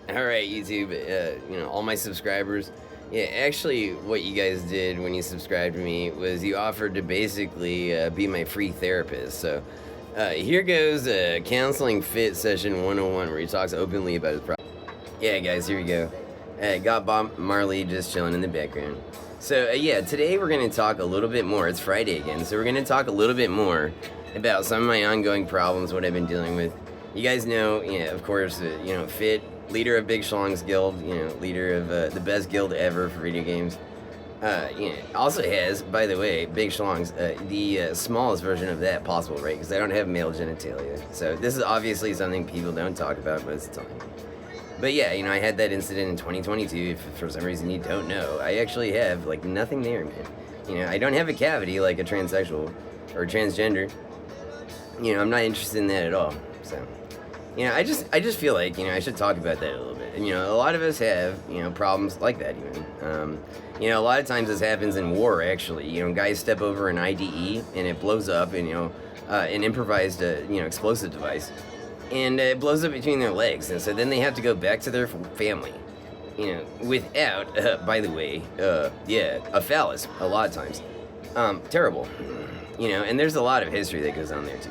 All right, YouTube, all my subscribers. Yeah, actually, what you guys did when you subscribed to me was you offered to basically be my free therapist. So here goes Counseling Fit Session 101, where he talks openly about his problem. Yeah, guys, here we go. Got Bob Marley just chilling in the background. So, yeah, today we're going to talk a little bit more. It's Friday again, so we're going to talk a little bit more about some of my ongoing problems, what I've been dealing with. You guys know, of course, Fit, Leader of BigSchlongs Guild, leader of the best guild ever for video games. Also has, by the way, BigSchlongs, the smallest version of that possible, right? Because I don't have male genitalia. So this is obviously something people don't talk about most of the time. But yeah, I had that incident in 2022. If for some reason you don't know, I actually have, nothing there, man. I don't have a cavity like a transsexual or transgender. I'm not interested in that at all, so... I just feel like, I should talk about that a little bit. And, a lot of us have, problems like that even. A lot of times this happens in war, actually. Guys step over an IDE and it blows up, and, an improvised, explosive device. And it blows up between their legs. And so then they have to go back to their family, without, by the way, a phallus a lot of times. Terrible. And there's a lot of history that goes on there, too.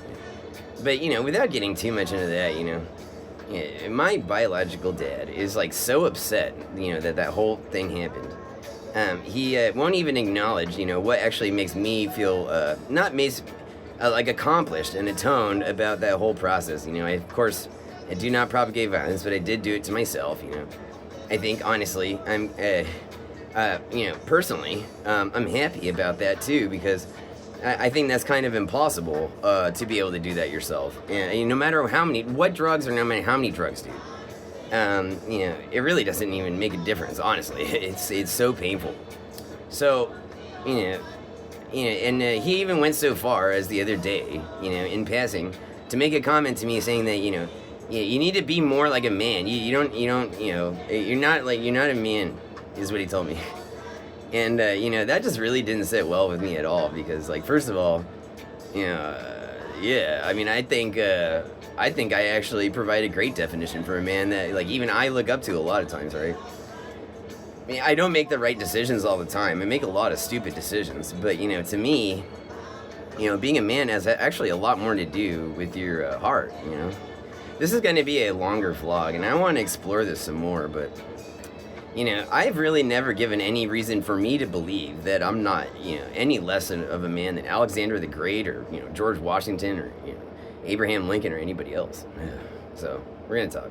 But, without getting too much into that, my biological dad is, so upset, that whole thing happened. He won't even acknowledge, what actually makes me feel, accomplished and atoned about that whole process. Of course, I do not propagate violence, but I did do it to myself, I think, honestly, I'm, personally, I'm happy about that, too, because... I think that's kind of impossible to be able to do that yourself. And no matter what drugs or no matter how many drugs, dude, it really doesn't even make a difference, honestly. It's so painful. So, and he even went so far as the other day, in passing, to make a comment to me saying that, you need to be more like a man. You're not a man, is what he told me. And, that just really didn't sit well with me at all because, first of all, I think I actually provide a great definition for a man that, even I look up to a lot of times, right? I don't make the right decisions all the time. I make a lot of stupid decisions. But, to me, being a man has actually a lot more to do with your heart, This is going to be a longer vlog, and I want to explore this some more, but... I've really never given any reason for me to believe that I'm not, any less of a man than Alexander the Great or, George Washington or, Abraham Lincoln or anybody else. So, we're going to talk.